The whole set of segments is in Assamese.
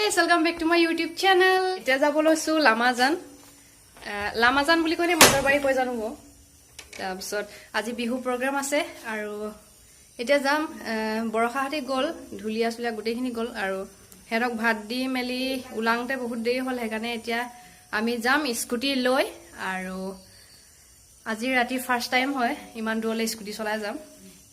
guys, welcome back to my YouTube channel. এতিয়া যাব লৈছো লামাজান বুলি কইলে মটৰবাৰী কৈ জানো গো তাৰপিছত আজি বিহু প্ৰগ্ৰাম আছে আৰু এতিয়া যাম বৰখাহাটি গল ধুলিয়া চুলিয়া গুটেখিনি গল আৰু হেৰক ভাত দি মেলি উলাংতে বহুত দেৰি হল হেকানে এতিয়া আমি যাম স্কুটি লৈ আৰু আজি ৰাতি ফাৰ্স্ট টাইম হয় ইমান দূৰলৈ স্কুটি চলাই যাম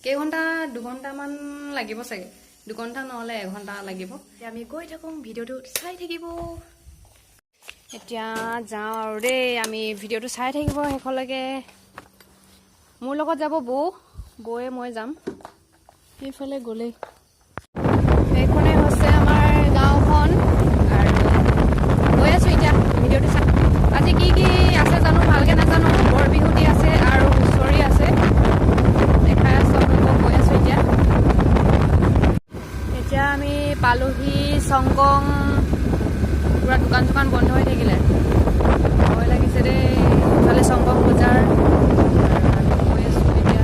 কেই ঘন্টা 2 ঘন্টা মান লাগিব চাগে 2 ঘন্টা নহলে 1 ঘন্টা লাগিব আমি গৈ থাকোঁ ভিডিওটো চাই থাকিব এতিয়া যাও আৰু ৰে আমি ভিডিওটো চাই থাকিব হেখলৈকে মোৰ লগত যাব বৌয়ে মই যাম এইফালে গলে এইখনে হৈছে আমাৰ গাঁওখন আৰু গৈ আছো এতিয়া ভিডিওটো চাই আজি কি কি আছে জানো ভালকে নাজানো বৰ বিহুটি আছে আৰু হুঁচৰি আছে দেখাই আছো আপোনালোকক গৈ আছো এতিয়া আমি পালোহি সংগম পুৰা দোকান বন্ধ হৈ থাকিলে ভয় লাগিছে দে ইফালে সংগম বজাৰ গৈ আছো এতিয়া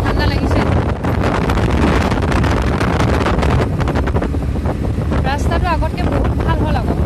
ঠাণ্ডা লাগিছে ৰাস্তাটো আগতকে বহুত ভাল হ'ল আকৌ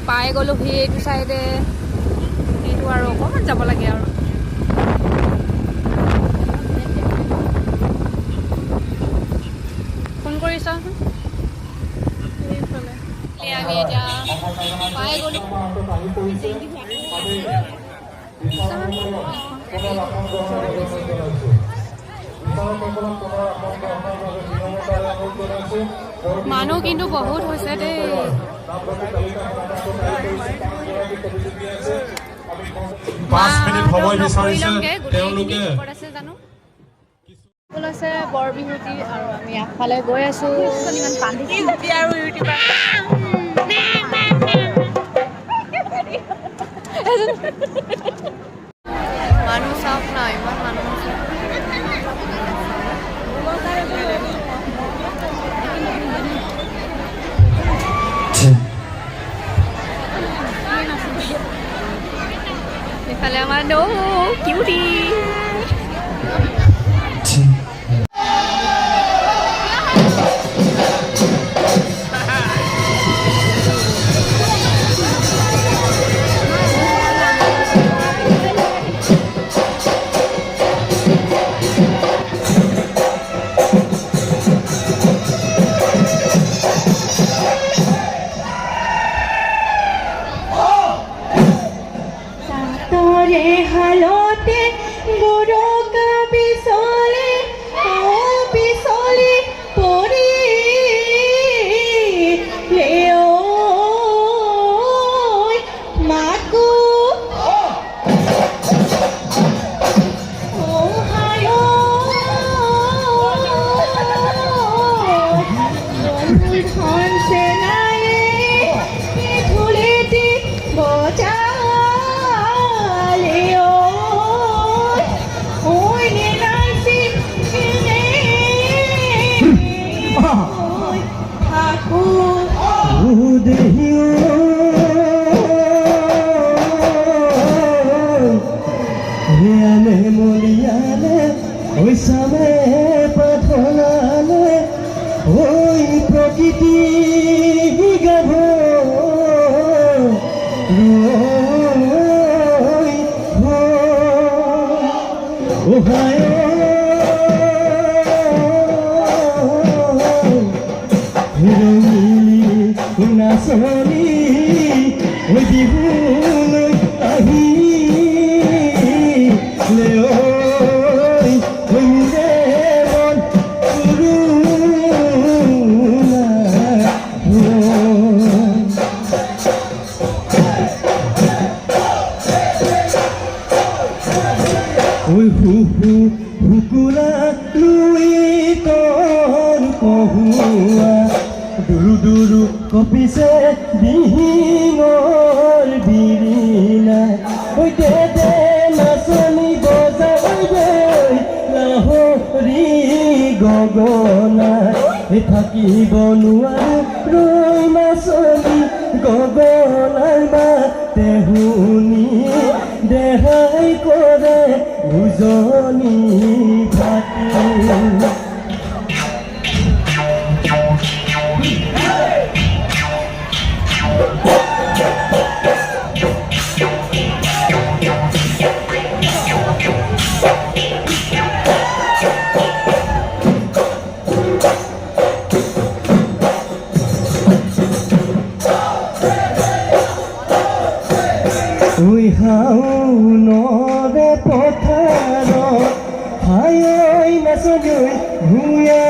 পাই গলো সেইটো সাইডে এইটো আৰু অকমান যাব লাগে আৰু ফোন কৰিছ এইফালে আমি এতিয়া পাই গলো মানুহ কিন্তু বহুত হৈছে দেই 5 মিনিট সময় বিচাৰিছে তেওঁলোকে আছে বৰ বিহুটি আৰু আমি আগফালে গৈ আছো ইমান পান্দিছি আৰু ইউটিউবাৰ মানুহ চাওক না ইমান মানুহ আছে এফালে আমাৰ নো কিউটি হালতে গৰকা পিছলে পৰি লেও মাকো ধন সেনাৰে ধুলেতে বজা প্ৰকৃতি গাভ নাচনি ওই বিহুলৈ আহি লেঐ দুৰু কপিছে দিহিঙৰ বিৰিণা ঐ দে নাচনি বজাই গৈ লাহৰি গগনা থাকিব নোৱাৰো ৰৈ নাচনি গগনাৰ মাতে শুনি দেহাই কৰে উজনি ভাতি ঐ শাওনৰে পথাৰত হাই নাচনি ভূঞে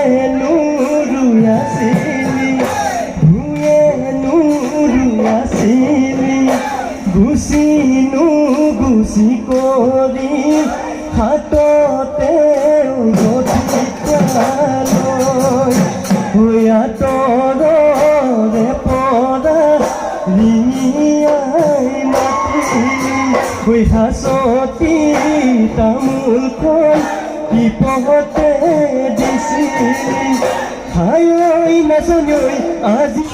নুৰুয়াছিলি গুচি কৰি হাততে গঠিকালৈ আঁতৰৰে পৰা ৰিঙিয়াই মাতি হাঁচতি তামোলখন বিপদতে দিছিলি হাই নাচনি আজি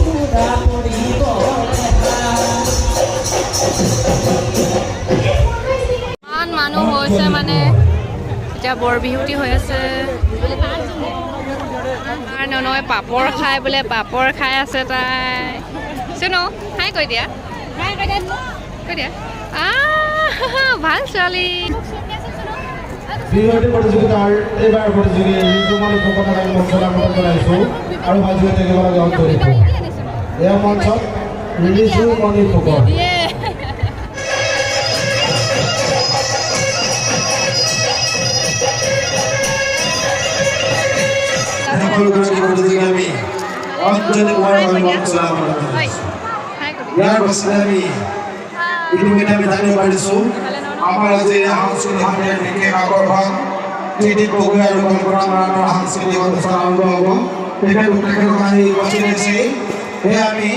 ইমান মানুহ হৈছে মানে এতিয়া বৰ বিহুতি হৈ আছে আমাৰ ননয় পাপৰ খাই বোলে পাপৰ খাই আছে তাই চুনো হাই কৈ দিয়া কৈ দিয়া ভাল ছোৱালী বিহুৱতী প্ৰতিযোগিতাৰ এইবাৰ প্ৰতিযোগী তোমালোকৰ কথা আমি মঞ্চত আমন্ত্ৰণ জনাইছোঁ আৰু ভাজি হৈ থাকিব লাগে অন্তৰিত এয়া মঞ্চত ৰিলিজু মণি ফুকন সকলোগৰাকী প্ৰতিযোগী আমি অঞ্জলি কুমাৰ মঞ্চত আমন্ত্ৰণ জনাইছোঁ ইয়াৰ পাছতে আমি ইতিমধ্যে আমি জানিব পাৰিছোঁ আমাৰ আজি সাংস্কৃতিক সন্ধিয়াৰ বিশেষ আকৰ্ষণ ত্ৰিদীপ গগৈ আৰু কল্পনা মৰাণৰ সাংস্কৃতিক অনুষ্ঠান আৰম্ভ হ'ব তেখেতলোক আহি উপস্থিত হৈছে সেয়ে আমি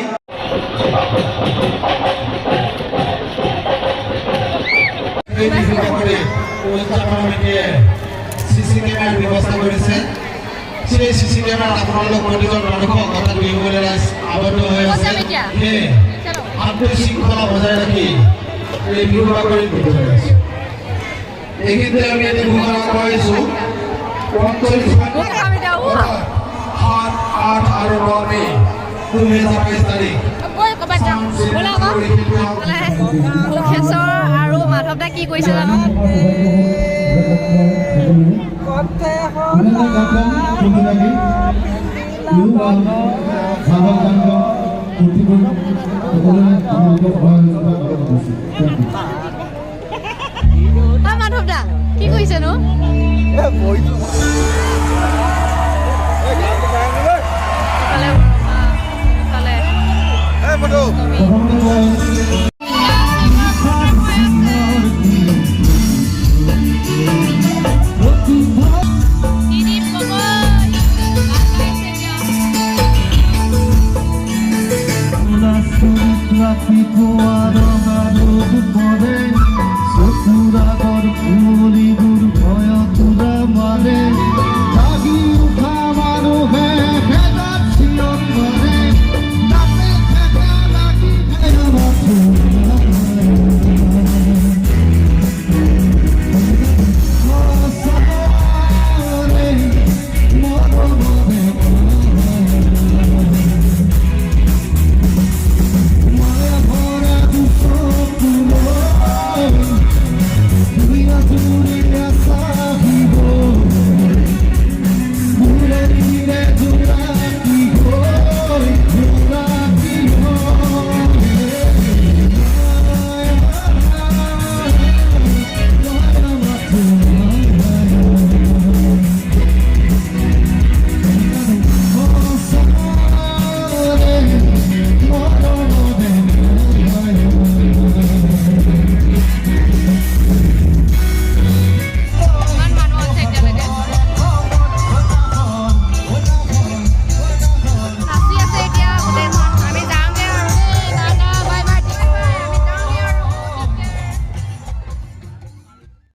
চিচি কেমেৰাৰ ব্যৱস্থা কৰিছে সেই চিচি কেমেৰাত আপোনালোক প্ৰতিজন মানুহক অৰ্থাৎ বিহুলৈ আবদ্ধ হৈ আছে সেয়ে শান্তি শৃংখলা বজাই ৰাখি এই বিহু বাকৰিত ভূত হৈ আছে এইখিনিতে আমি এটি ঘোষণা কৰাইছোঁ ৪৫ 7, ৮ আৰু ৯ মে ২০২২ তাৰিখ মুখেশ্বৰ আৰু মাধৱ দা কি কৰিছে জানো মাধৱ দা কি কৰিছে নো চকুৰাগৰ কুঁৱলীবোৰ ভয় তোৰা মাৰে